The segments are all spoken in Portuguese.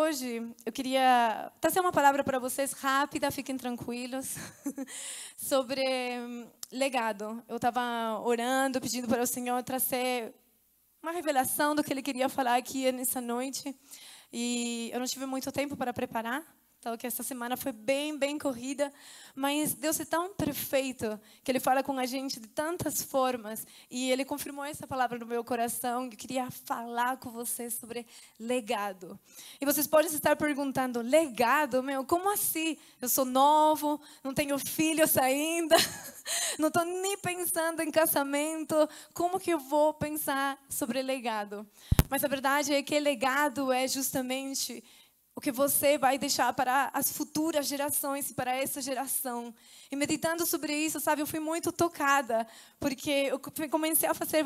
hoje eu queria trazer uma palavra para vocês rápida, fiquem tranquilos, sobre legado. Eu estava orando, pedindo para o Senhor trazer uma revelação do que Ele queria falar aqui nessa noite. E eu não tive muito tempo para preparar. Então, que essa semana foi bem corrida, mas Deus é tão perfeito que Ele fala com a gente de tantas formas e Ele confirmou essa palavra no meu coração. Eu queria falar com vocês sobre legado. E vocês podem estar perguntando, legado? Meu, como assim? Eu sou novo, não tenho filhos ainda, não estou nem pensando em casamento, como que eu vou pensar sobre legado? Mas a verdade é que legado é justamente o que você vai deixar para as futuras gerações e para essa geração. E meditando sobre isso, sabe, eu fui muito tocada, porque eu comecei a fazer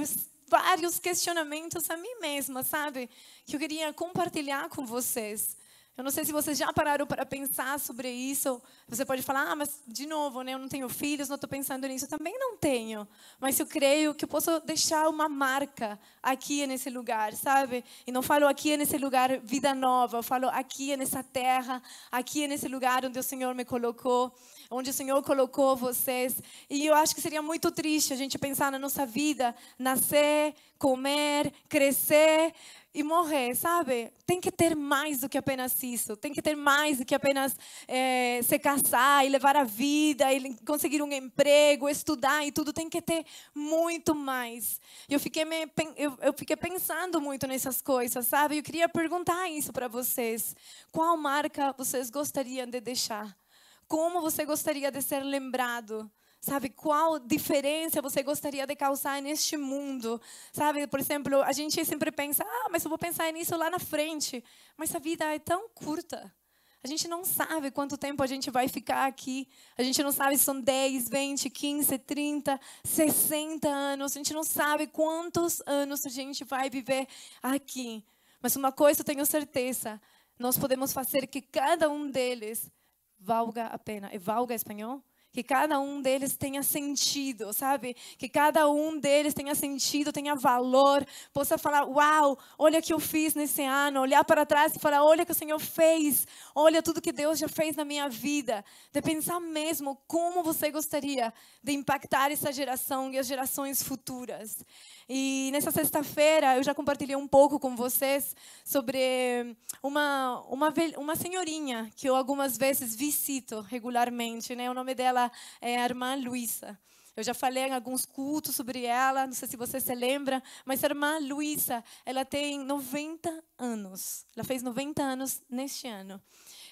vários questionamentos a mim mesma, sabe, que eu queria compartilhar com vocês. Eu não sei se vocês já pararam para pensar sobre isso. Você pode falar, mas de novo, né, eu não tenho filhos, não estou pensando nisso. Eu também não tenho. Mas eu creio que eu posso deixar uma marca aqui nesse lugar, sabe? E não falo aqui nesse lugar vida nova. Eu falo aqui nessa terra, aqui nesse lugar onde o Senhor me colocou, onde o Senhor colocou vocês. E eu acho que seria muito triste a gente pensar na nossa vida, nascer, comer, crescer e morrer, sabe? Tem que ter mais do que apenas isso. Tem que ter mais do que apenas se casar e levar a vida, e conseguir um emprego, estudar e tudo. Tem que ter muito mais. E eu fiquei pensando muito nessas coisas, sabe? Eu queria perguntar isso para vocês. Qual marca vocês gostariam de deixar? Como você gostaria de ser lembrado? Sabe, qual diferença você gostaria de causar neste mundo? Sabe, por exemplo, a gente sempre pensa, mas eu vou pensar nisso lá na frente. Mas a vida é tão curta. A gente não sabe quanto tempo a gente vai ficar aqui. A gente não sabe se são 10, 20, 15, 30, 60 anos. A gente não sabe quantos anos a gente vai viver aqui. Mas uma coisa eu tenho certeza. Nós podemos fazer que cada um deles valga a pena. É valga em espanhol? Que cada um deles tenha sentido, sabe? Que cada um deles tenha sentido, tenha valor. Possa falar, uau, olha o que eu fiz nesse ano. Olhar para trás e falar, olha o que o Senhor fez. Olha tudo que Deus já fez na minha vida. De pensar mesmo como você gostaria de impactar essa geração e as gerações futuras. E nessa sexta-feira eu já compartilhei um pouco com vocês sobre uma senhorinha que eu algumas vezes visito regularmente, né? O nome dela é a irmã Luísa. Eu já falei em alguns cultos sobre ela, não sei se você se lembra, mas a irmã Luísa, ela tem 90 anos. Ela fez 90 anos neste ano.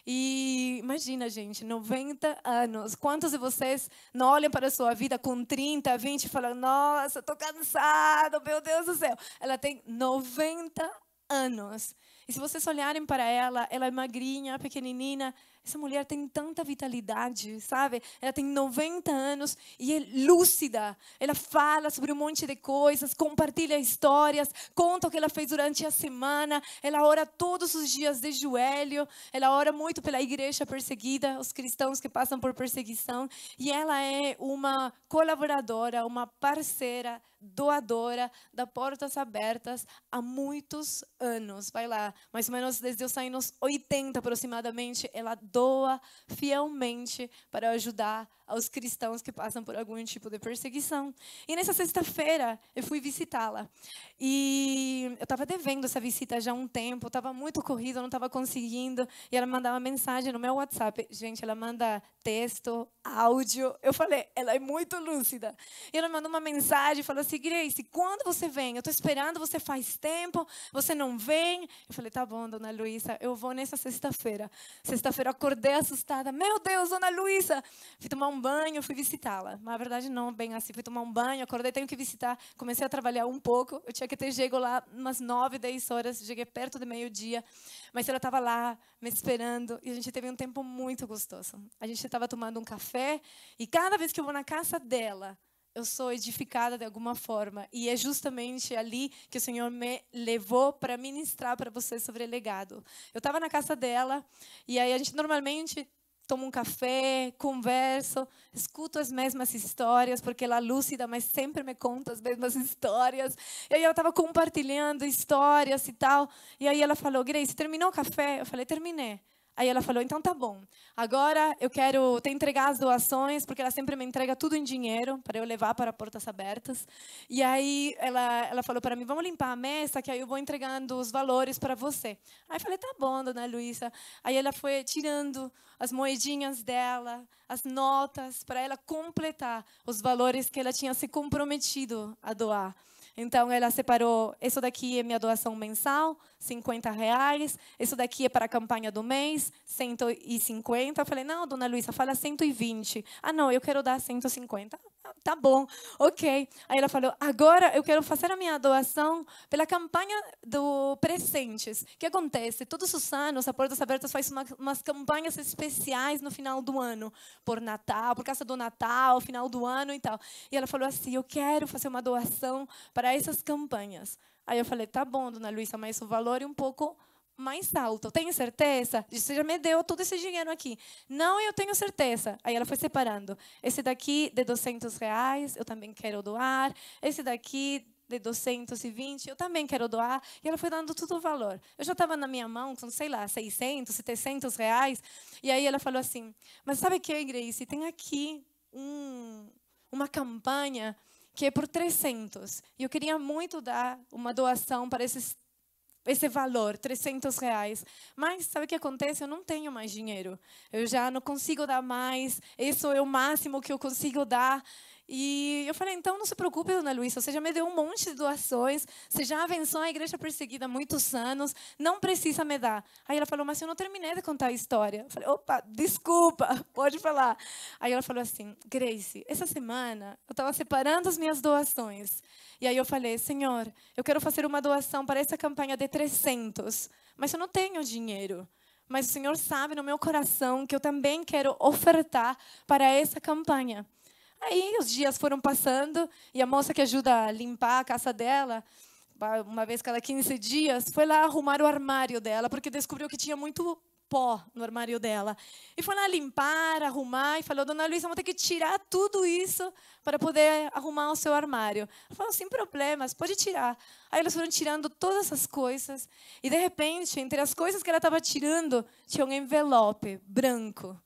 E imagina, gente, 90 anos. Quantos de vocês não olham para a sua vida com 30, 20 e falam, nossa, estou cansado, meu Deus do céu. Ela tem 90 anos. E se vocês olharem para ela, ela é magrinha, pequenininha. Essa mulher tem tanta vitalidade, sabe? Ela tem 90 anos e é lúcida. Ela fala sobre um monte de coisas, compartilha histórias, conta o que ela fez durante a semana. Ela ora todos os dias de joelho. Ela ora muito pela igreja perseguida, os cristãos que passam por perseguição. E ela é uma colaboradora, uma parceira, doadora da Portas Abertas há muitos anos. Vai lá, mais ou menos desde os anos 80 aproximadamente, ela doa fielmente para ajudar aos cristãos que passam por algum tipo de perseguição. E nessa sexta-feira eu fui visitá-la. E eu estava devendo essa visita já há um tempo, estava muito corrida, não estava conseguindo. E ela mandava uma mensagem no meu WhatsApp. Gente, ela manda texto, áudio. Eu falei, ela é muito lúcida. E ela mandou uma mensagem e falou assim, Grace, quando você vem? Eu estou esperando, você faz tempo, você não vem. Eu falei, tá bom, dona Luísa, eu vou nessa sexta-feira. Sexta-feira eu acordei assustada. Meu Deus, dona Luísa! Fui tomar um banho, fui visitá-la. Mas, na verdade, não bem assim. Fui tomar um banho, acordei, tenho que visitar. Comecei a trabalhar um pouco. Eu tinha que ter chego lá umas 9, 10 horas. Cheguei perto do meio-dia. Mas ela estava lá, me esperando. E a gente teve um tempo muito gostoso. A gente estava tomando um café. E cada vez que eu vou na casa dela, eu sou edificada de alguma forma. E é justamente ali que o Senhor me levou para ministrar para vocês sobre legado. Eu estava na casa dela. E aí a gente normalmente tomo um café, converso, escuto as mesmas histórias, porque ela é lúcida, mas sempre me conta as mesmas histórias. E aí eu estava compartilhando histórias e tal. E aí ela falou, Grace, terminou o café? Eu falei, terminei. Aí ela falou, então tá bom. Agora eu quero te entregar as doações, porque ela sempre me entrega tudo em dinheiro, para eu levar para Portas Abertas. E aí ela falou para mim, vamos limpar a mesa, que aí eu vou entregando os valores para você. Aí eu falei, tá bom, dona Luísa. Aí ela foi tirando as moedinhas dela, as notas, para ela completar os valores que ela tinha se comprometido a doar. Então, ela separou, isso daqui é minha doação mensal, R$ 50. Isso daqui é para a campanha do mês, 150. Eu falei, não, dona Luísa, fala 120. Ah, não, eu quero dar 150. Tá bom, ok. Aí ela falou, agora eu quero fazer a minha doação pela campanha do Presentes. O que acontece? Todos os anos, a Portas Abertas faz umas campanhas especiais no final do ano. Por Natal, por causa do Natal, final do ano e tal. E ela falou assim, eu quero fazer uma doação para essas campanhas. Aí eu falei, tá bom, dona Luísa, mas o valor é um pouco mais alto. Tenho certeza? Você já me deu todo esse dinheiro aqui. Não, eu tenho certeza. Aí ela foi separando. Esse daqui de R$ 200, eu também quero doar. Esse daqui de 220, eu também quero doar. E ela foi dando todo o valor. Eu já estava na minha mão com, sei lá, 600, R$ 700. E aí ela falou assim, mas sabe o que, Grace? Tem aqui uma campanha que é por 300. E eu queria muito dar uma doação para esse valor, R$ 300. Mas sabe o que acontece? Eu não tenho mais dinheiro. Eu já não consigo dar mais. Isso é o máximo que eu consigo dar. E eu falei, então não se preocupe, dona Luísa, você já me deu um monte de doações, você já abençoou a igreja perseguida há muitos anos, não precisa me dar. Aí ela falou, mas eu não terminei de contar a história. Eu falei, opa, desculpa, pode falar. Aí ela falou assim, Grace, essa semana eu estava separando as minhas doações. E aí eu falei, Senhor, eu quero fazer uma doação para essa campanha de 300, mas eu não tenho dinheiro. Mas o Senhor sabe no meu coração que eu também quero ofertar para essa campanha. Aí os dias foram passando e a moça que ajuda a limpar a casa dela, uma vez cada 15 dias, foi lá arrumar o armário dela, porque descobriu que tinha muito pó no armário dela. E foi lá limpar, arrumar e falou, dona Luísa, vamos ter que tirar tudo isso para poder arrumar o seu armário. Ela falou, sem problemas, pode tirar. Aí eles foram tirando todas as coisas e, de repente, entre as coisas que ela estava tirando, tinha um envelope branco.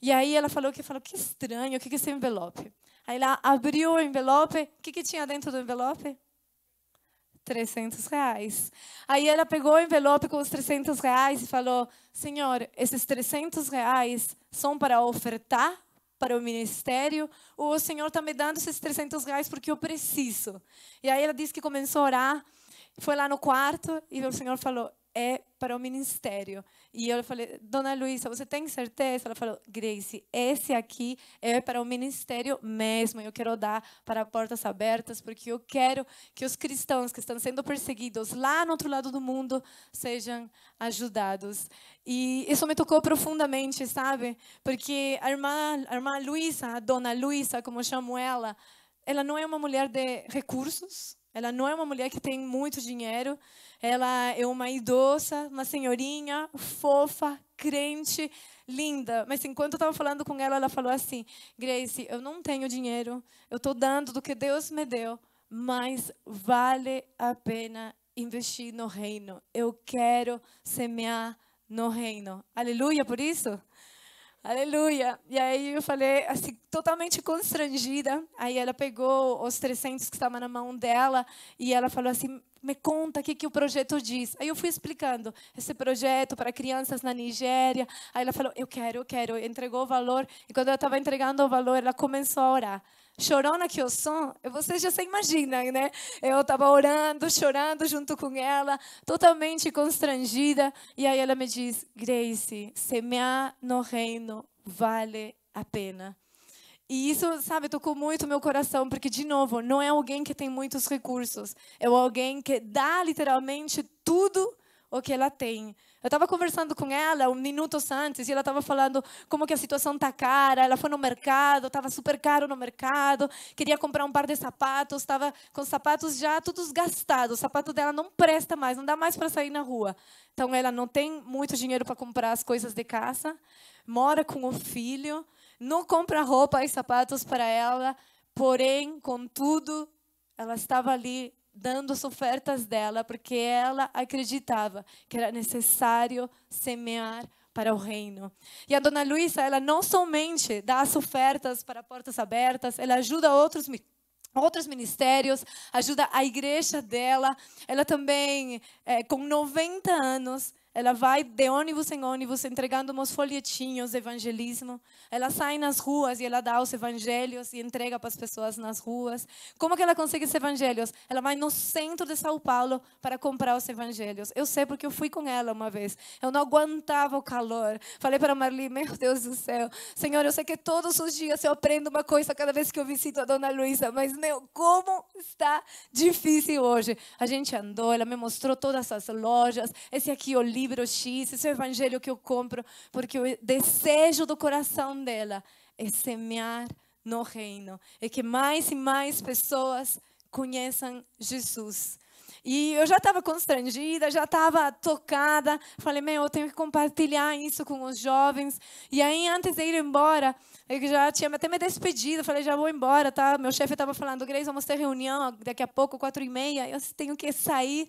E aí ela falou, que estranho, o que é esse envelope? Aí ela abriu o envelope, o que tinha dentro do envelope? R$ 300. Aí ela pegou o envelope com os R$ 300 e falou, Senhor, esses R$ 300 são para ofertar para o ministério, ou o Senhor está me dando esses R$ 300 porque eu preciso? E aí ela disse que começou a orar, foi lá no quarto e o Senhor falou, é para o ministério. E eu falei, dona Luísa, você tem certeza? Ela falou, Grace, esse aqui é para o ministério mesmo. Eu quero dar para Portas Abertas, porque eu quero que os cristãos que estão sendo perseguidos lá no outro lado do mundo sejam ajudados. E isso me tocou profundamente, sabe? Porque a irmã Luísa, a dona Luísa, como eu chamo ela não é uma mulher de recursos. Ela não é uma mulher que tem muito dinheiro. Ela é uma idosa, uma senhorinha, fofa, crente, linda. Mas enquanto eu estava falando com ela, ela falou assim, Grace, eu não tenho dinheiro, eu estou dando do que Deus me deu, mas vale a pena investir no reino. Eu quero semear no reino. Aleluia por isso? Aleluia. E aí eu falei, assim, totalmente constrangida. Aí ela pegou os 300 que estavam na mão dela e ela falou assim, me conta o que o projeto diz. Aí eu fui explicando esse projeto para crianças na Nigéria. Aí ela falou, eu quero. Entregou o valor. E quando ela estava entregando o valor, ela começou a orar. Chorona que eu sou, vocês já se imaginam, né? Eu estava orando, chorando junto com ela, totalmente constrangida. E aí ela me diz, Grace, semear no reino vale a pena. E isso, sabe, tocou muito meu coração, porque, de novo, não é alguém que tem muitos recursos. É alguém que dá literalmente tudo o que ela tem. Eu estava conversando com ela minutos antes e ela estava falando como que a situação está cara. Ela foi no mercado, estava super caro no mercado, queria comprar um par de sapatos, estava com os sapatos já todos gastados. O sapato dela não presta mais, não dá mais para sair na rua. Então, ela não tem muito dinheiro para comprar as coisas de casa, mora com o filho, não compra roupa e sapatos para ela, porém, contudo, ela estava ali dando as ofertas dela, porque ela acreditava que era necessário semear para o reino. E a dona Luísa, ela não somente dá as ofertas para portas abertas, ela ajuda outros ministérios, ajuda a igreja dela. Ela também, com 90 anos, ela vai de ônibus em ônibus entregando uns folhetinhos de evangelismo. Ela sai nas ruas e ela dá os evangelhos e entrega para as pessoas nas ruas. Como que ela consegue esses evangelhos? Ela vai no centro de São Paulo para comprar os evangelhos. Eu sei porque eu fui com ela uma vez. Eu não aguentava o calor. Falei para a Marli, meu Deus do céu, Senhor, eu sei que todos os dias eu aprendo uma coisa cada vez que eu visito a dona Luísa, mas, meu, como está difícil hoje. A gente andou, ela me mostrou todas as lojas. Esse aqui é o livro X, esse é o evangelho que eu compro, porque o desejo do coração dela é semear no reino, é que mais e mais pessoas conheçam Jesus. E eu já estava constrangida, já estava tocada. Falei, eu tenho que compartilhar isso com os jovens. E aí, antes de ir embora, eu já tinha até me despedido. Falei, já vou embora, tá? Meu chefe estava falando, Grace, vamos ter reunião daqui a pouco, 4h30. Eu tenho que sair.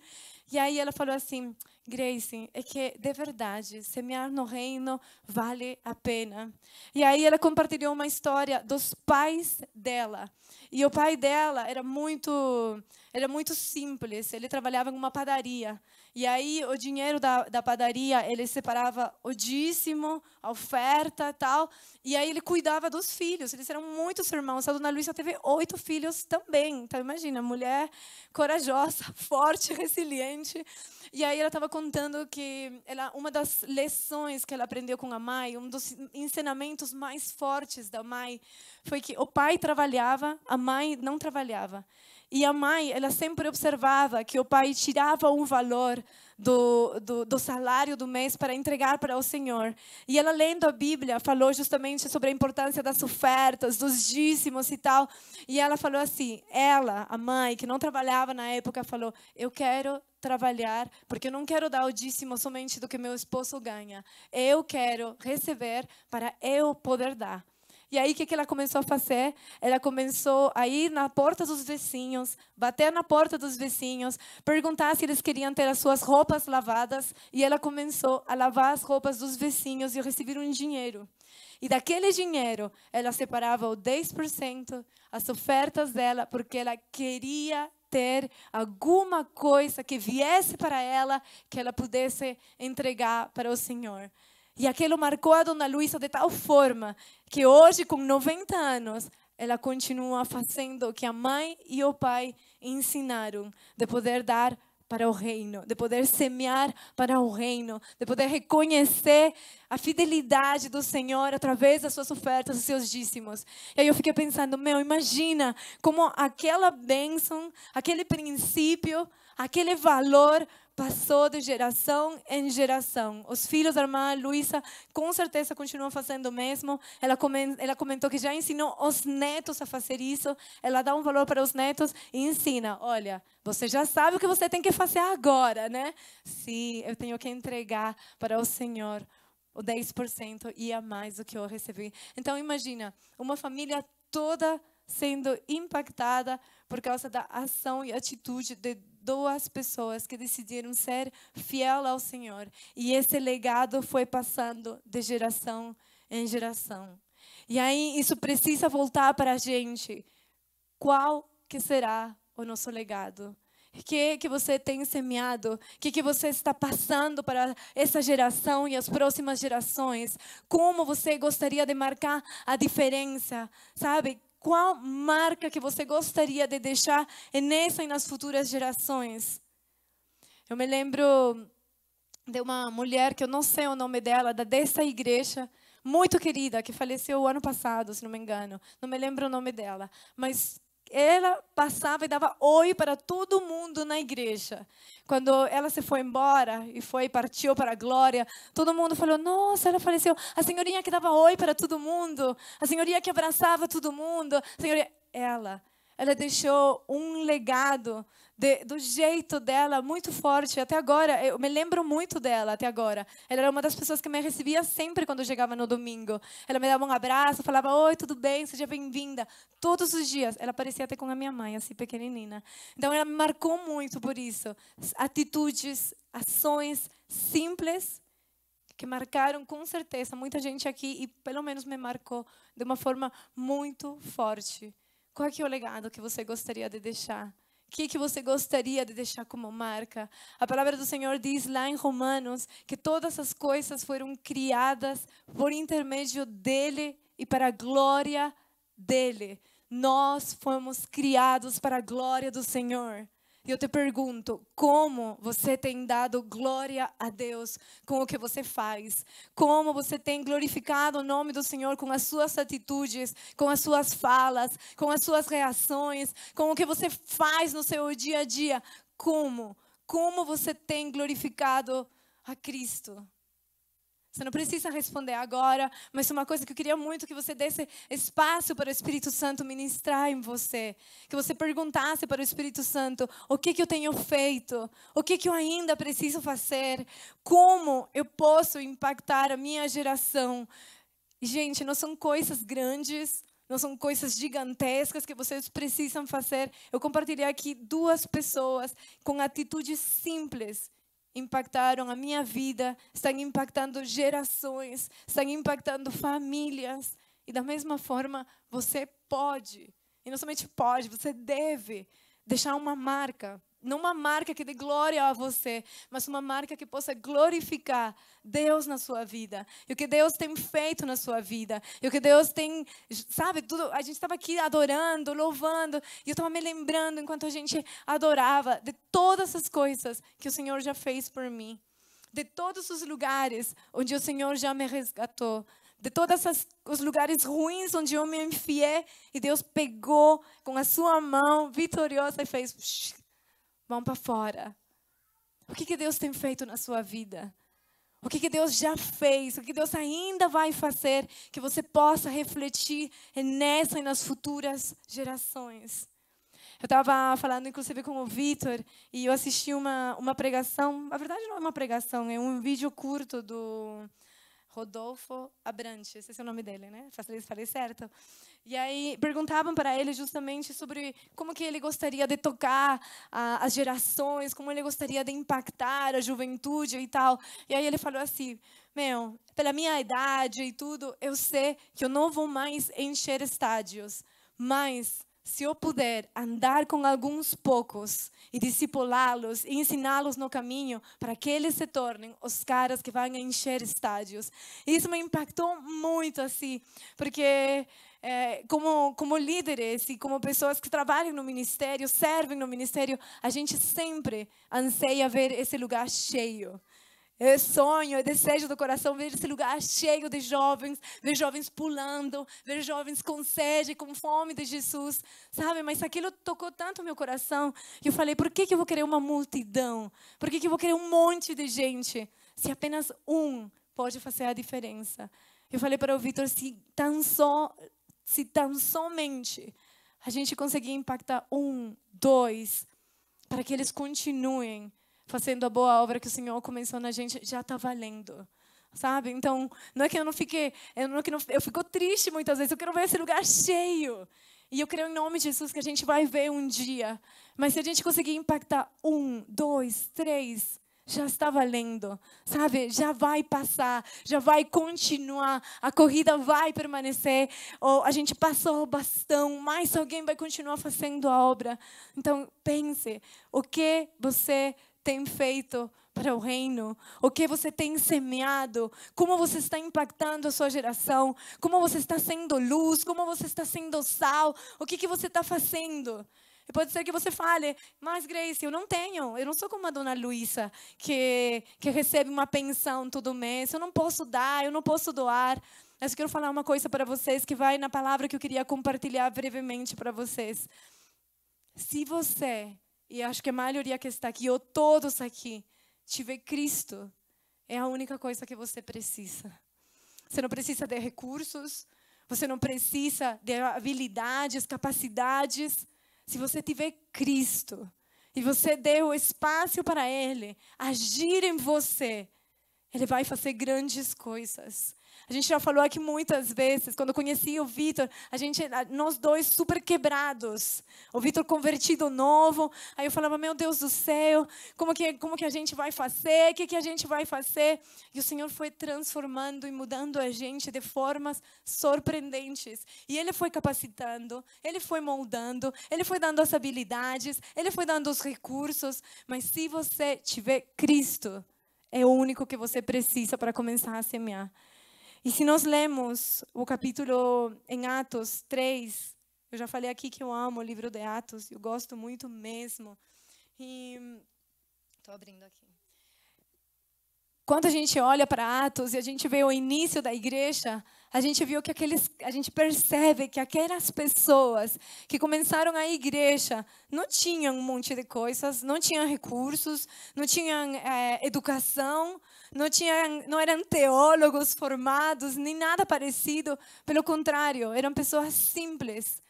E aí ela falou assim, Grace, é que de verdade, semear no reino vale a pena. E aí ela compartilhou uma história dos pais dela. E o pai dela era muito simples, ele trabalhava em uma padaria. E aí o dinheiro da padaria, ele separava o dízimo, a oferta e tal. E aí ele cuidava dos filhos, eles eram muitos irmãos. A dona Luísa teve 8 filhos também. Então imagina, mulher corajosa, forte, resiliente. E aí ela estava contando que uma das lições que ela aprendeu com a mãe, um dos ensinamentos mais fortes da mãe, foi que o pai trabalhava, a mãe não trabalhava. E a mãe, ela sempre observava que o pai tirava um valor do salário do mês para entregar para o Senhor. E ela, lendo a Bíblia, falou justamente sobre a importância das ofertas, dos dízimos e tal. E ela falou assim, ela, a mãe, que não trabalhava na época, falou, eu quero trabalhar, porque eu não quero dar o dízimo somente do que meu esposo ganha. Eu quero receber para eu poder dar. E aí, o que ela começou a fazer? Ela começou a ir na porta dos vizinhos, bater na porta dos vizinhos, perguntar se eles queriam ter as suas roupas lavadas. E ela começou a lavar as roupas dos vizinhos e receber um dinheiro. E daquele dinheiro, ela separava o 10%, as ofertas dela, porque ela queria ter alguma coisa que viesse para ela, que ela pudesse entregar para o Senhor. E aquilo marcou a dona Luísa de tal forma que hoje, com 90 anos, ela continua fazendo o que a mãe e o pai ensinaram, de poder dar para o reino, de poder semear para o reino, de poder reconhecer a fidelidade do Senhor através das suas ofertas, dos seus dízimos. E aí eu fiquei pensando, imagina como aquela bênção, aquele princípio, aquele valor passou de geração em geração. Os filhos da irmã Luísa com certeza continuam fazendo o mesmo. Ela comentou que já ensinou os netos a fazer isso. Ela dá um valor para os netos e ensina. Olha, você já sabe o que você tem que fazer agora, né? Sim, eu tenho que entregar para o Senhor o 10% e a mais do que eu recebi. Então imagina, uma família toda sendo impactada por causa da ação e atitude de 2 pessoas que decidiram ser fiel ao Senhor. E esse legado foi passando de geração em geração. E aí isso precisa voltar para a gente. Qual que será o nosso legado? O que você tem semeado? O que você está passando para essa geração e as próximas gerações? Como você gostaria de marcar a diferença? Sabe? Qual marca que você gostaria de deixar nessa e nas futuras gerações? Eu me lembro de uma mulher, que eu não sei o nome dela, dessa igreja, muito querida, que faleceu o ano passado, se não me engano. Não me lembro o nome dela. Mas ela passava e dava oi para todo mundo na igreja. Quando ela se foi embora e partiu para a glória, todo mundo falou: nossa, ela faleceu. A senhorinha que dava oi para todo mundo, a senhorinha que abraçava todo mundo, a senhorinha... ela deixou um legado do jeito dela muito forte. Até agora, eu me lembro muito dela até agora. Ela era uma das pessoas que me recebia sempre quando eu chegava no domingo. Ela me dava um abraço, falava: oi, tudo bem, seja bem-vinda. Todos os dias. Ela parecia até com a minha mãe, assim, pequenininha. Então, ela me marcou muito por isso. Atitudes, ações simples que marcaram com certeza muita gente aqui e pelo menos me marcou de uma forma muito forte. Qual que é o legado que você gostaria de deixar? O que você gostaria de deixar como marca? A palavra do Senhor diz lá em Romanos que todas as coisas foram criadas por intermédio dele e para a glória dele. Nós fomos criados para a glória do Senhor. E eu te pergunto, como você tem dado glória a Deus com o que você faz? Como você tem glorificado o nome do Senhor com as suas atitudes, com as suas falas, com as suas reações, com o que você faz no seu dia a dia? Como? Como você tem glorificado a Cristo? Você não precisa responder agora, mas uma coisa que eu queria muito que você desse espaço para o Espírito Santo ministrar em você. Que você perguntasse para o Espírito Santo: o que eu tenho feito? O que eu ainda preciso fazer? Como eu posso impactar a minha geração? Gente, não são coisas grandes, não são coisas gigantescas que vocês precisam fazer. Eu compartilhei aqui 2 pessoas com atitudes simples. Impactaram a minha vida, estão impactando gerações, estão impactando famílias. E da mesma forma, você pode, e não somente pode, você deve deixar uma marca. Não uma marca que dê glória a você, mas uma marca que possa glorificar Deus na sua vida. E o que Deus tem feito na sua vida. E o que Deus tem, sabe, tudo. A gente estava aqui adorando, louvando. E eu estava me lembrando, enquanto a gente adorava, de todas as coisas que o Senhor já fez por mim. De todos os lugares onde o Senhor já me resgatou. De todos os lugares ruins onde eu me enfiei. E Deus pegou com a sua mão vitoriosa e fez... vão para fora. O que Deus tem feito na sua vida? O que Deus já fez? O que Deus ainda vai fazer? Que você possa refletir nessa e nas futuras gerações. Eu estava falando, inclusive, com o Vitor, e eu assisti uma pregação. Na verdade, não é uma pregação, é um vídeo curto do Rodolfo Abrantes. Esse é o nome dele, né? Falei certo? E aí perguntavam para ele justamente sobre como que ele gostaria de tocar as gerações, como ele gostaria de impactar a juventude e tal. E aí ele falou assim: pela minha idade e tudo, eu sei que eu não vou mais encher estádios, mas se eu puder andar com alguns poucos e discipulá-los e ensiná-los no caminho para que eles se tornem os caras que vão encher estádios. Isso me impactou muito, assim, porque como líderes e como pessoas que trabalham no ministério, servem no ministério, a gente sempre anseia ver esse lugar cheio. É sonho, é desejo do coração ver esse lugar cheio de jovens, ver jovens pulando, ver jovens com sede, com fome de Jesus, sabe? Mas aquilo tocou tanto o meu coração, e eu falei: por que eu vou querer uma multidão? Por que eu vou querer um monte de gente, se apenas um pode fazer a diferença? Eu falei para o Vitor: se tão somente a gente conseguir impactar 1, 2, para que eles continuem fazendo a boa obra que o Senhor começou na gente, já está valendo, sabe? Então, não é que eu não fiquei, eu fico triste muitas vezes, eu quero ver esse lugar cheio. E eu creio em nome de Jesus que a gente vai ver um dia. Mas se a gente conseguir impactar 1, 2, 3, já está valendo, sabe? Já vai passar, já vai continuar, a corrida vai permanecer. Ou a gente passou o bastão, mas alguém vai continuar fazendo a obra. Então, pense, o que você tem feito para o reino? O que você tem semeado? Como você está impactando a sua geração? Como você está sendo luz? Como você está sendo sal? O que você está fazendo? E pode ser que você fale: mas Grace, eu não sou como a dona Luísa, que recebe uma pensão todo mês, eu não posso dar, eu não posso doar. Mas eu quero falar uma coisa para vocês que vai na palavra que eu queria compartilhar brevemente para vocês. Se você, e acho que a maioria que está aqui, ou todos aqui, tiver Cristo, é a única coisa que você precisa. Você não precisa de recursos, você não precisa de habilidades, capacidades. Se você tiver Cristo e você der o espaço para Ele agir em você, Ele vai fazer grandes coisas. A gente já falou aqui muitas vezes, quando eu conheci o Vitor, nós dois super quebrados. O Vitor convertido novo, aí eu falava, meu Deus do céu, como que a gente vai fazer? O que a gente vai fazer? E o Senhor foi transformando e mudando a gente de formas surpreendentes. E Ele foi capacitando, Ele foi moldando, Ele foi dando as habilidades, Ele foi dando os recursos. Mas se você tiver Cristo, é o único que você precisa para começar a semear. E se nós lemos o capítulo em Atos 3, eu já falei aqui que eu amo o livro de Atos, eu gosto muito mesmo. E estou abrindo aqui. Quando a gente olha para Atos e a gente vê o início da igreja, a gente viu que a gente percebe que aquelas pessoas que começaram a igreja não tinham um monte de coisas, não tinham recursos, não tinham educação, não eram teólogos formados, nem nada parecido. Pelo contrário, eram pessoas simples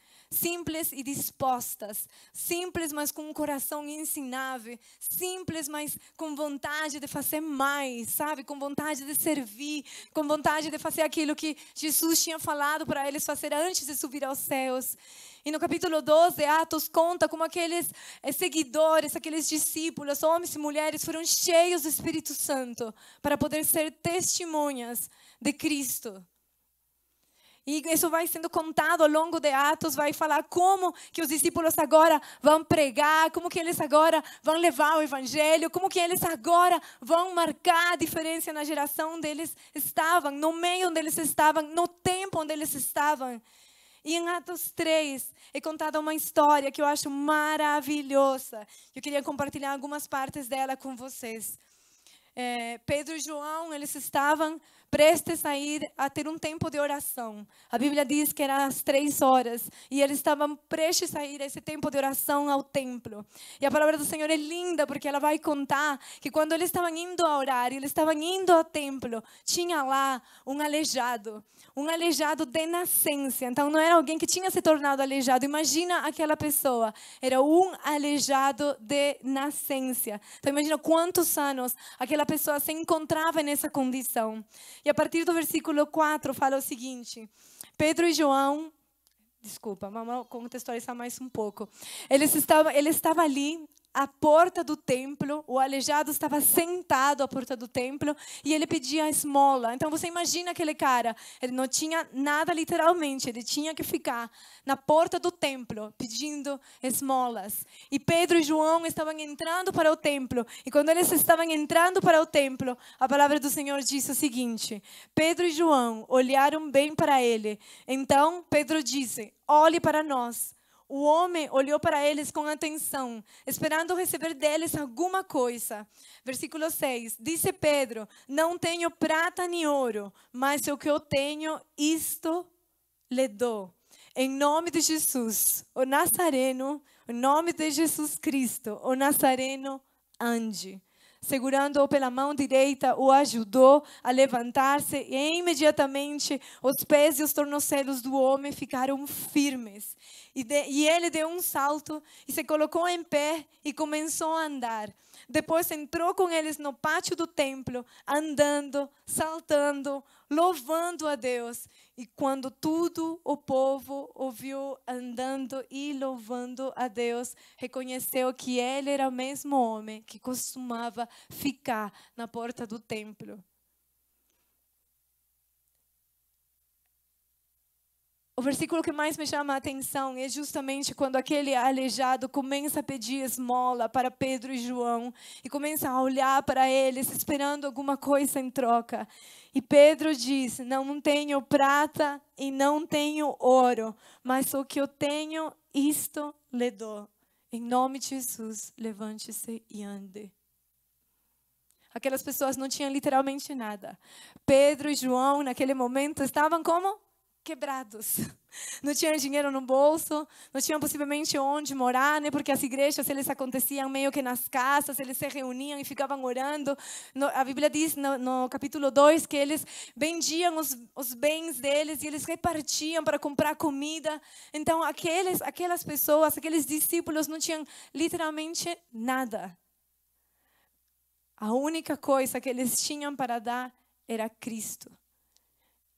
e dispostas, simples, mas com um coração ensinável, simples, mas com vontade de fazer mais, sabe? Com vontade de servir, com vontade de fazer aquilo que Jesus tinha falado para eles fazer antes de subir aos céus. E no capítulo 12, Atos conta como aqueles seguidores, aqueles discípulos, homens e mulheres, foram cheios do Espírito Santo para poder ser testemunhas de Cristo. E isso vai sendo contado ao longo de Atos, vai falar como que os discípulos agora vão pregar, como que eles agora vão levar o evangelho, como que eles agora vão marcar a diferença na geração onde eles estavam, no meio onde eles estavam, no tempo onde eles estavam. E em Atos 3 é contada uma história que eu acho maravilhosa. Eu queria compartilhar algumas partes dela com vocês. Pedro e João, eles estavam prestes a ir a ter um tempo de oração. A Bíblia diz que era às 3 horas. E eles estavam prestes a ir a esse tempo de oração ao templo. E a palavra do Senhor é linda, porque ela vai contar que quando eles estavam indo a orar, eles estavam indo ao templo, tinha lá um aleijado de nascença. Então não era alguém que tinha se tornado aleijado. Imagina aquela pessoa, era um aleijado de nascença. Então imagina quantos anos aquela pessoa se encontrava nessa condição. E a partir do versículo 4 fala o seguinte: Pedro e João, vamos contextualizar mais um pouco. Ele estava ali à porta do templo, o aleijado estava sentado à porta do templo e ele pedia esmola. Então você imagina aquele cara, ele não tinha nada literalmente, ele tinha que ficar na porta do templo pedindo esmolas. E Pedro e João estavam entrando para o templo, e quando eles estavam entrando para o templo, a palavra do Senhor disse o seguinte: Pedro e João olharam bem para ele. Então Pedro disse: olhe para nós. O homem olhou para eles com atenção, esperando receber deles alguma coisa. Versículo 6, disse Pedro: não tenho prata nem ouro, mas o que eu tenho, isto lhe dou. Em nome de Jesus, o Nazareno, em nome de Jesus Cristo, o Nazareno, ande. Segurando-o pela mão direita, o ajudou a levantar-se e imediatamente os pés e os tornozelos do homem ficaram firmes. E ele deu um salto e se colocou em pé e começou a andar. Depois entrou com eles no pátio do templo, andando, saltando, louvando a Deus. E quando todo o povo ouviu andando e louvando a Deus, reconheceu que ele era o mesmo homem que costumava ficar na porta do templo. O versículo que mais me chama a atenção é justamente quando aquele aleijado começa a pedir esmola para Pedro e João e começa a olhar para eles esperando alguma coisa em troca. E Pedro diz: não tenho prata e não tenho ouro, mas o que eu tenho, isto lhe dou. Em nome de Jesus, levante-se e ande. Aquelas pessoas não tinham literalmente nada. Pedro e João, naquele momento, estavam como? quebrados. Não tinham dinheiro no bolso, não tinham possivelmente onde morar, né? Porque as igrejas, eles aconteciam meio que nas casas, eles se reuniam e ficavam orando. A Bíblia diz no capítulo 2 que eles vendiam os bens deles e eles repartiam para comprar comida. Então, aquelas pessoas, aqueles discípulos não tinham literalmente nada. A única coisa que eles tinham para dar era Cristo.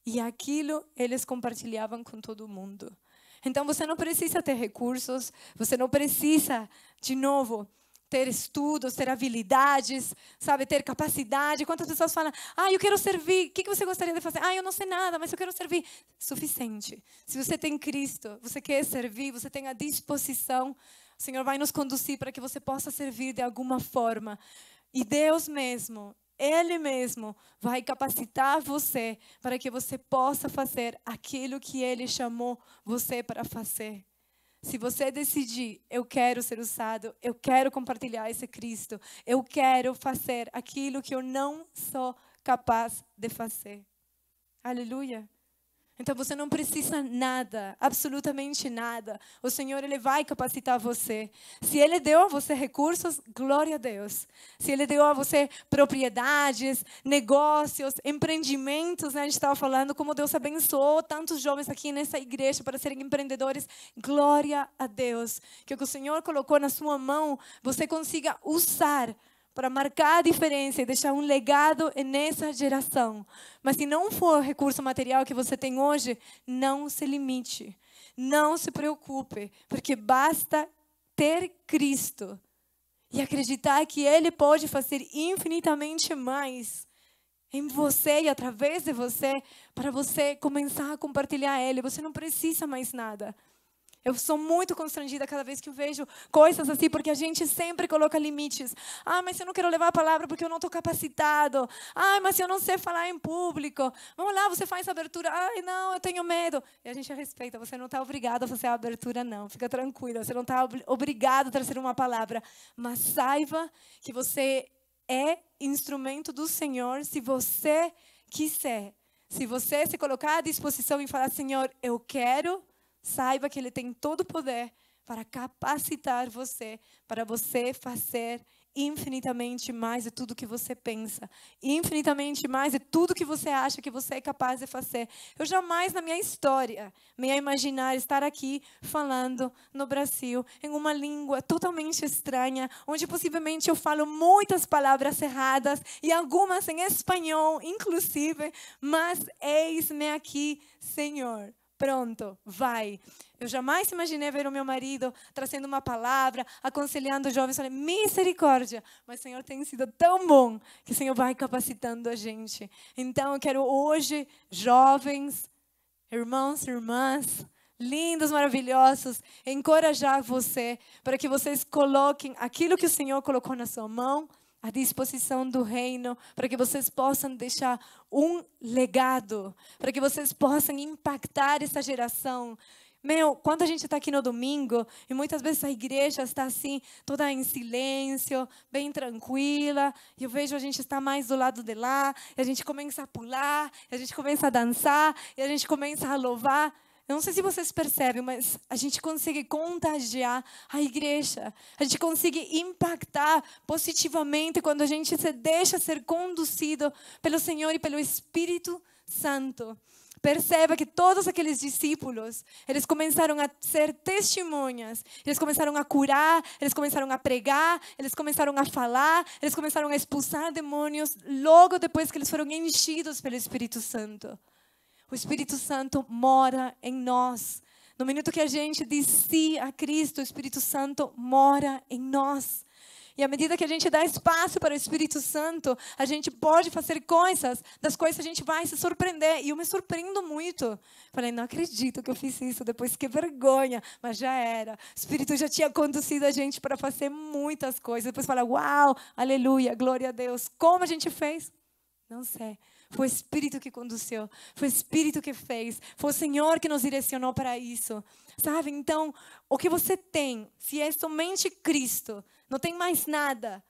E aquilo eles compartilhavam com todo mundo. Então você não precisa ter recursos, você não precisa, de novo, ter estudos, ter habilidades, sabe, ter capacidade. Quantas pessoas falam, eu quero servir, o que você gostaria de fazer? Eu não sei nada, mas eu quero servir. Suficiente. Se você tem Cristo, você quer servir, você tem a disposição, o Senhor vai nos conduzir para que você possa servir de alguma forma. E Deus mesmo, Ele mesmo vai capacitar você para que você possa fazer aquilo que Ele chamou você para fazer. Se você decidir, eu quero ser usado, eu quero compartilhar esse Cristo, eu quero fazer aquilo que eu não sou capaz de fazer. Aleluia. Então você não precisa nada, absolutamente nada. O Senhor, Ele vai capacitar você. Se Ele deu a você recursos, glória a Deus. Se Ele deu a você propriedades, negócios, empreendimentos, né? A gente estava falando como Deus abençoou tantos jovens aqui nessa igreja para serem empreendedores. Glória a Deus. Que o que o Senhor colocou na sua mão, você consiga usar para marcar a diferença e deixar um legado nessa geração. Mas se não for o recurso material que você tem hoje, não se limite. Não se preocupe, porque basta ter Cristo e acreditar que Ele pode fazer infinitamente mais em você e através de você, para você começar a compartilhar Ele. Você não precisa mais nada. Eu sou muito constrangida cada vez que eu vejo coisas assim, porque a gente sempre coloca limites. Mas eu não quero levar a palavra porque eu não estou capacitado. Mas eu não sei falar em público. Vamos lá, você faz a abertura. Não, eu tenho medo. E a gente respeita, você não está obrigado a fazer a abertura, não. Fica tranquila, você não está obrigado a trazer uma palavra. Mas saiba que você é instrumento do Senhor se você quiser. Se você se colocar à disposição e falar, Senhor, eu quero... Saiba que Ele tem todo o poder para capacitar você, para você fazer infinitamente mais de tudo que você pensa, infinitamente mais de tudo que você acha que você é capaz de fazer. Eu jamais na minha história me ia imaginar estar aqui falando no Brasil em uma língua totalmente estranha, onde possivelmente eu falo muitas palavras erradas e algumas em espanhol, inclusive, mas eis-me aqui, Senhor. Pronto, vai. Eu jamais imaginei ver o meu marido trazendo uma palavra, aconselhando os jovens, falei, misericórdia. Mas o Senhor tem sido tão bom que o Senhor vai capacitando a gente. Então, eu quero hoje, jovens, irmãos, irmãs, lindos, maravilhosos, encorajar você para que vocês coloquem aquilo que o Senhor colocou na sua mão, à disposição do reino, para que vocês possam deixar um legado, para que vocês possam impactar essa geração. Quando a gente está aqui no domingo, e muitas vezes a igreja está assim, toda em silêncio, bem tranquila, e eu vejo a gente está mais do lado de lá, e a gente começa a pular, e a gente começa a dançar, e a gente começa a louvar. Eu não sei se vocês percebem, mas a gente consegue contagiar a igreja. A gente consegue impactar positivamente quando a gente se deixa ser conduzido pelo Senhor e pelo Espírito Santo. Perceba que todos aqueles discípulos, eles começaram a ser testemunhas. Eles começaram a curar, eles começaram a pregar, eles começaram a falar, eles começaram a expulsar demônios logo depois que eles foram enchidos pelo Espírito Santo. O Espírito Santo mora em nós. No minuto que a gente diz sim a Cristo, o Espírito Santo mora em nós. E à medida que a gente dá espaço para o Espírito Santo, a gente pode fazer coisas, das quais a gente vai se surpreender. E eu me surpreendo muito. Falei, não acredito que eu fiz isso, depois que vergonha. Mas já era. O Espírito já tinha conduzido a gente para fazer muitas coisas. Depois fala, uau, aleluia, glória a Deus. Como a gente fez? Não sei. Foi o Espírito que conduziu, foi o Espírito que fez, foi o Senhor que nos direcionou para isso, sabe? Então, o que você tem, se é somente Cristo, não tem mais nada,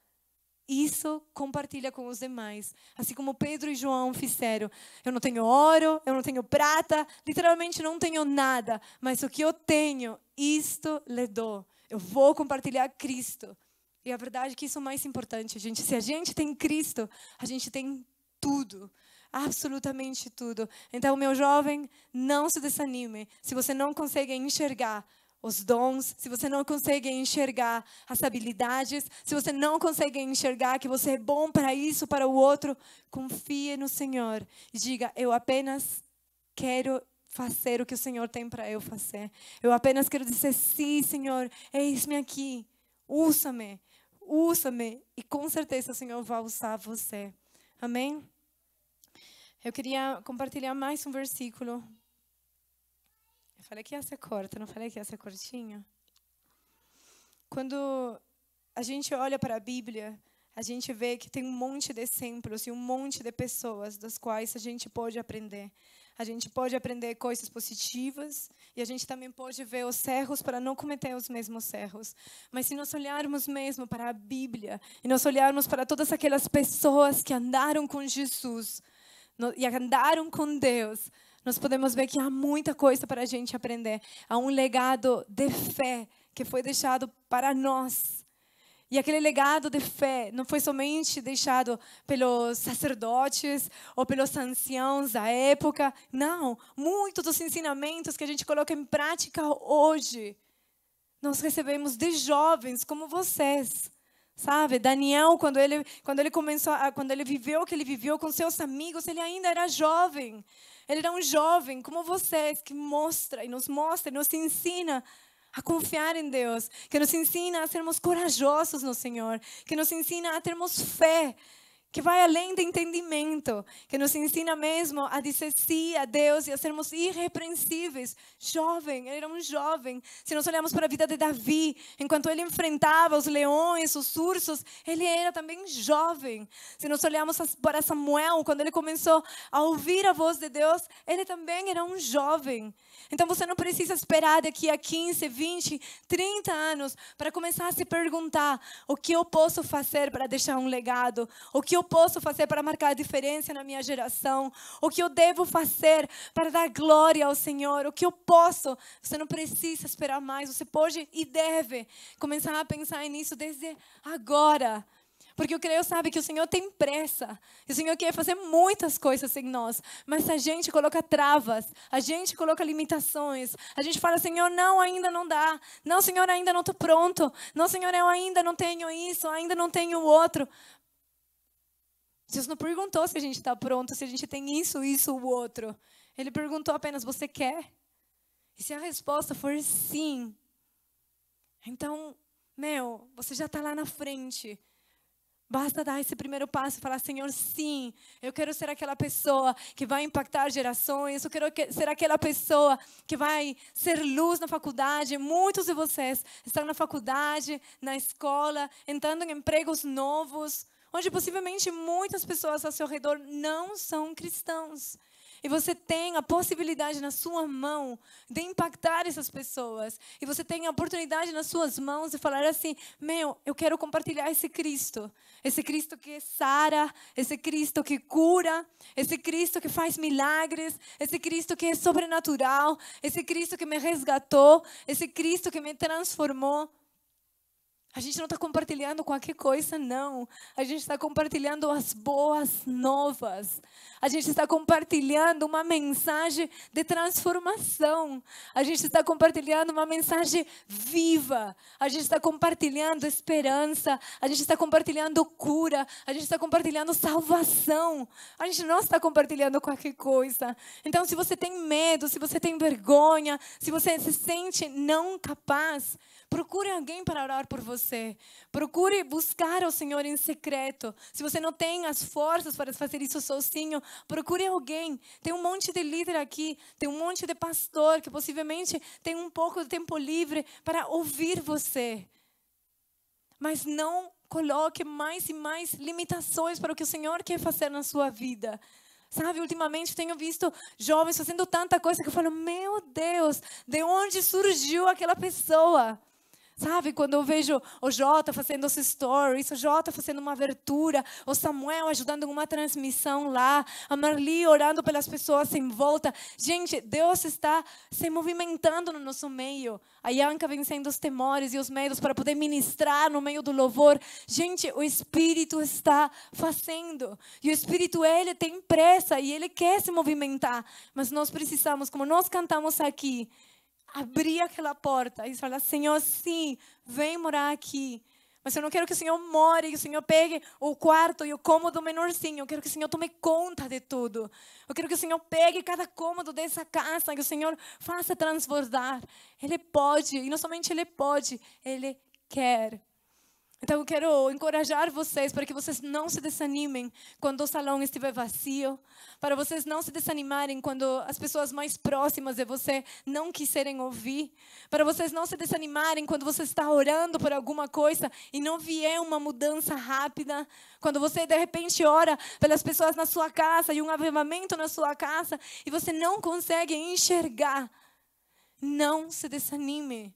isso compartilha com os demais. Assim como Pedro e João fizeram. Eu não tenho ouro, eu não tenho prata, literalmente não tenho nada. Mas o que eu tenho, isto lhe dou. Eu vou compartilhar Cristo. E a verdade é que isso é o mais importante, gente. Se a gente tem Cristo, a gente tem tudo. Absolutamente tudo. Então, meu jovem, não se desanime. Se você não consegue enxergar os dons, se você não consegue enxergar as habilidades, se você não consegue enxergar que você é bom para isso, para o outro, confie no Senhor e diga: eu apenas quero fazer o que o Senhor tem para eu fazer. Eu apenas quero dizer: sim, Senhor, eis-me aqui, usa-me, usa-me, e com certeza o Senhor vai usar você. Amém? Eu queria compartilhar mais um versículo. Eu falei que ia ser corta, não falei que ia ser curtinho? Quando a gente olha para a Bíblia, a gente vê que tem um monte de exemplos e um monte de pessoas das quais a gente pode aprender. A gente pode aprender coisas positivas e a gente também pode ver os erros para não cometer os mesmos erros. Mas se nós olharmos mesmo para a Bíblia e nós olharmos para todas aquelas pessoas que andaram com Jesus e andaram com Deus, nós podemos ver que há muita coisa para a gente aprender. Há um legado de fé que foi deixado para nós. E aquele legado de fé não foi somente deixado pelos sacerdotes ou pelos anciãos da época. Não, muitos dos ensinamentos que a gente coloca em prática hoje, nós recebemos de jovens como vocês. Sabe, Daniel, quando ele viveu o que ele viveu com seus amigos, ele ainda era jovem. Ele era um jovem como vocês, que mostra e nos ensina a confiar em Deus, que nos ensina a sermos corajosos no Senhor, que nos ensina a termos fé, que vai além do entendimento, que nos ensina mesmo a dizer sim a Deus e a sermos irrepreensíveis. Jovem, ele era um jovem. Se nós olharmos para a vida de Davi, enquanto ele enfrentava os leões, os ursos, ele era também jovem. Se nós olharmos para Samuel, quando ele começou a ouvir a voz de Deus, ele também era um jovem. Então você não precisa esperar daqui a 15, 20, 30 anos para começar a se perguntar: o que eu posso fazer para deixar um legado? O que eu posso fazer para marcar a diferença na minha geração? O que eu devo fazer para dar glória ao Senhor? O que eu posso? Você não precisa esperar mais. Você pode e deve começar a pensar nisso desde agora. Porque eu creio, sabe, que o Senhor tem pressa. E o Senhor quer fazer muitas coisas em nós. Mas se a gente coloca travas, a gente coloca limitações, a gente fala: Senhor, não, ainda não dá. Não, Senhor, ainda não estou pronto. Não, Senhor, eu ainda não tenho isso, ainda não tenho o outro. Deus não perguntou se a gente está pronto, se a gente tem isso, o outro. Ele perguntou apenas: você quer? E se a resposta for sim, então, você já está lá na frente. Basta dar esse primeiro passo e falar: Senhor, sim, eu quero ser aquela pessoa que vai impactar gerações, eu quero ser aquela pessoa que vai ser luz na faculdade. Muitos de vocês estão na faculdade, na escola, entrando em empregos novos, onde possivelmente muitas pessoas ao seu redor não são cristãos. E você tem a possibilidade na sua mão de impactar essas pessoas. E você tem a oportunidade nas suas mãos de falar assim: eu quero compartilhar esse Cristo. Esse Cristo que sara, esse Cristo que cura, esse Cristo que faz milagres, esse Cristo que é sobrenatural, esse Cristo que me resgatou, esse Cristo que me transformou. A gente não está compartilhando qualquer coisa, não. A gente está compartilhando as boas novas. A gente está compartilhando uma mensagem de transformação. A gente está compartilhando uma mensagem viva. A gente está compartilhando esperança. A gente está compartilhando cura. A gente está compartilhando salvação. A gente não está compartilhando qualquer coisa. Então, se você tem medo, se você tem vergonha, se você se sente não capaz, procure alguém para orar por você. Procure buscar ao Senhor em secreto. Se você não tem as forças para fazer isso sozinho, procure alguém. Tem um monte de líder aqui, tem um monte de pastor que possivelmente tem um pouco de tempo livre para ouvir você. Mas não coloque mais e mais limitações para o que o Senhor quer fazer na sua vida. Sabe, ultimamente tenho visto jovens fazendo tanta coisa que eu falo: meu Deus, de onde surgiu aquela pessoa? Sabe, quando eu vejo o Jota fazendo os stories, o Jota fazendo uma abertura, o Samuel ajudando em uma transmissão lá, a Marli orando pelas pessoas em volta. Gente, Deus está se movimentando no nosso meio. A Yanka vencendo os temores e os medos para poder ministrar no meio do louvor. Gente, o Espírito está fazendo. E o Espírito, ele tem pressa e ele quer se movimentar. Mas nós precisamos, como nós cantamos aqui, abrir aquela porta e falar: Senhor, sim, vem morar aqui. Mas eu não quero que o Senhor more, que o Senhor pegue o quarto e o cômodo menorzinho. Eu quero que o Senhor tome conta de tudo. Eu quero que o Senhor pegue cada cômodo dessa casa, que o Senhor faça transbordar. Ele pode, e não somente Ele pode, Ele quer. Então eu quero encorajar vocês para que vocês não se desanimem quando o salão estiver vazio, para vocês não se desanimarem quando as pessoas mais próximas de você não quiserem ouvir, para vocês não se desanimarem quando você está orando por alguma coisa e não vier uma mudança rápida, quando você de repente ora pelas pessoas na sua casa e um avivamento na sua casa e você não consegue enxergar. Não se desanime.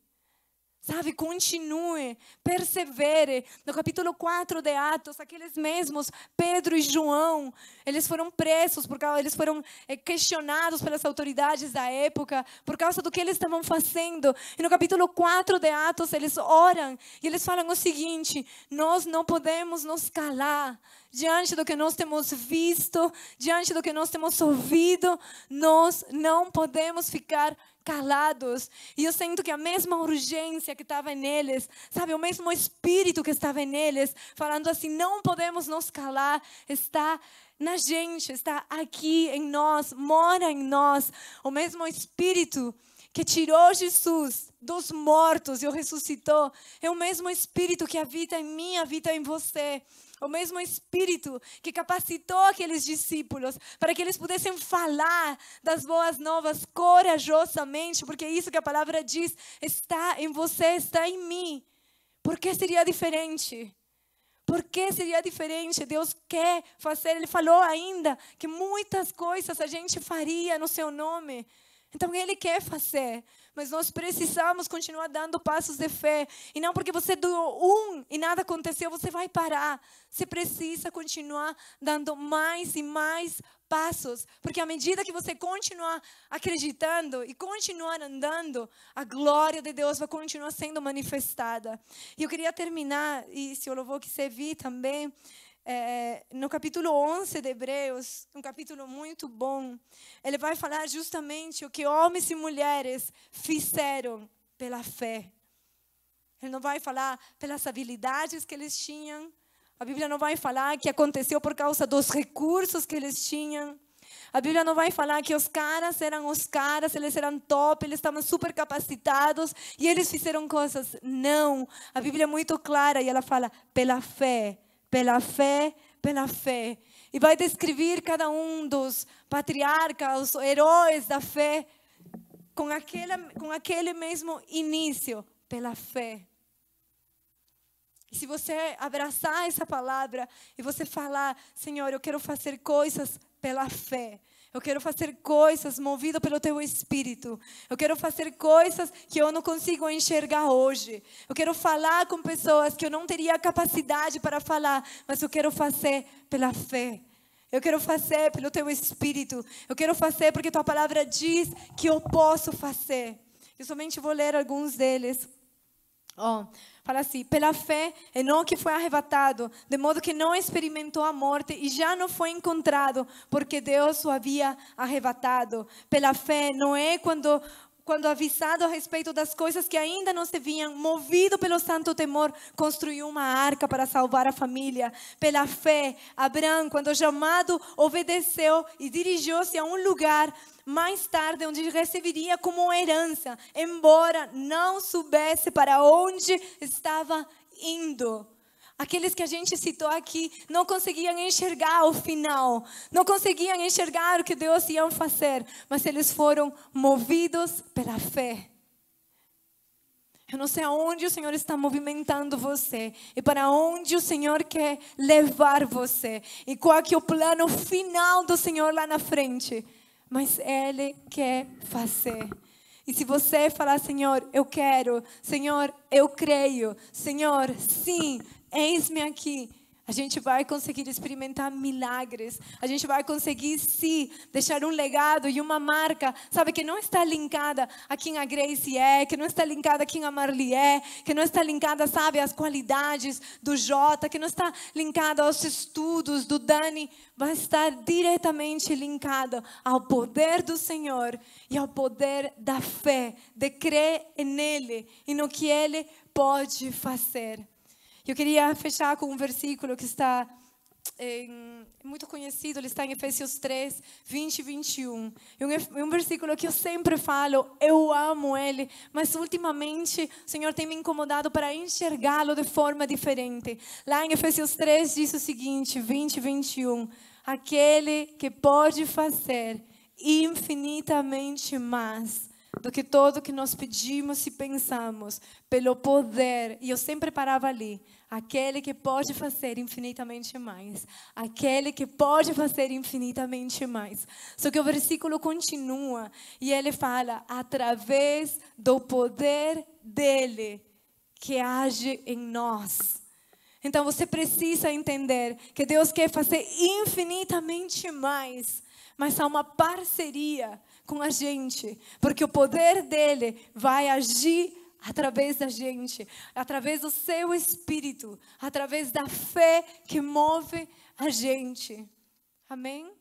Sabe, continue, persevere. No capítulo 4 de Atos, aqueles mesmos, Pedro e João, eles foram presos, eles foram questionados pelas autoridades da época, por causa do que eles estavam fazendo. E no capítulo 4 de Atos, eles oram e eles falam o seguinte: nós não podemos nos calar. Diante do que nós temos visto, diante do que nós temos ouvido, nós não podemos ficar calados. E eu sinto que a mesma urgência que estava neles, sabe, o mesmo espírito que estava neles, falando assim: não podemos nos calar, está na gente, está aqui em nós, mora em nós. O mesmo espírito que tirou Jesus dos mortos e o ressuscitou, é o mesmo espírito que habita em mim, habita em você. O mesmo Espírito que capacitou aqueles discípulos para que eles pudessem falar das boas novas corajosamente, porque é isso que a palavra diz: está em você, está em mim. Por que seria diferente? Por que seria diferente? Deus quer fazer. Ele falou ainda que muitas coisas a gente faria no seu nome. Então Ele quer fazer. Mas nós precisamos continuar dando passos de fé. E não porque você doou e nada aconteceu, você vai parar. Você precisa continuar dando mais e mais passos. Porque à medida que você continuar acreditando e continuar andando, a glória de Deus vai continuar sendo manifestada. E eu queria terminar, e se o louvor quiser vir também, no capítulo 11 de Hebreus, um capítulo muito bom, ele vai falar justamente o que homens e mulheres fizeram pela fé. Ele não vai falar pelas habilidades que eles tinham. A Bíblia não vai falar que aconteceu por causa dos recursos que eles tinham. A Bíblia não vai falar que os caras eram os caras, eles eram top, eles estavam super capacitados e eles fizeram coisas. Não, a Bíblia é muito clara e ela fala pela fé. Pela fé, pela fé. E vai descrever cada um dos patriarcas, os heróis da fé, com aquele mesmo início, pela fé. E se você abraçar essa palavra e você falar: Senhor, eu quero fazer coisas pela fé. Eu quero fazer coisas movido pelo Teu Espírito. Eu quero fazer coisas que eu não consigo enxergar hoje. Eu quero falar com pessoas que eu não teria capacidade para falar, mas eu quero fazer pela fé. Eu quero fazer pelo Teu Espírito. Eu quero fazer porque Tua palavra diz que eu posso fazer. Eu somente vou ler alguns deles. Fala assim: pela fé, Enoque foi arrebatado, de modo que não experimentou a morte e já não foi encontrado, porque Deus o havia arrebatado. Pela fé, Noé, quando avisado a respeito das coisas que ainda não se viam, movido pelo santo temor, construiu uma arca para salvar a família. Pela fé, Abraão, quando chamado, obedeceu e dirigiu-se a um lugar mais tarde, onde receberia como herança, embora não soubesse para onde estava indo. Aqueles que a gente citou aqui não conseguiam enxergar o final, não conseguiam enxergar o que Deus ia fazer, mas eles foram movidos pela fé. Eu não sei aonde o Senhor está movimentando você e para onde o Senhor quer levar você e qual é o plano final do Senhor lá na frente. Mas Ele quer fazer. E se você falar, Senhor, eu quero, Senhor, eu creio, Senhor, sim, eis-me aqui, a gente vai conseguir experimentar milagres. A gente vai conseguir, sim, deixar um legado e uma marca, sabe, que não está linkada a quem a Grace é, que não está linkada a quem a Marli é, que não está linkada, sabe, às qualidades do Jota, que não está linkada aos estudos do Dani. Vai estar diretamente linkada ao poder do Senhor e ao poder da fé, de crer nele e no que Ele pode fazer. Eu queria fechar com um versículo que está muito conhecido, ele está em Efésios 3, 20 e 21. É um versículo que eu sempre falo, eu amo ele, mas ultimamente o Senhor tem me incomodado para enxergá-lo de forma diferente. Lá em Efésios 3 diz o seguinte, 20 e 21. Aquele que pode fazer infinitamente mais do que tudo que nós pedimos e pensamos, pelo poder, e eu sempre parava ali, aquele que pode fazer infinitamente mais, aquele que pode fazer infinitamente mais. Só que o versículo continua, e ele fala, através do poder dele, que age em nós. Então você precisa entender que Deus quer fazer infinitamente mais, mas há uma parceria com a gente, porque o poder dele vai agir através da gente, através do seu espírito, através da fé que move a gente. Amém?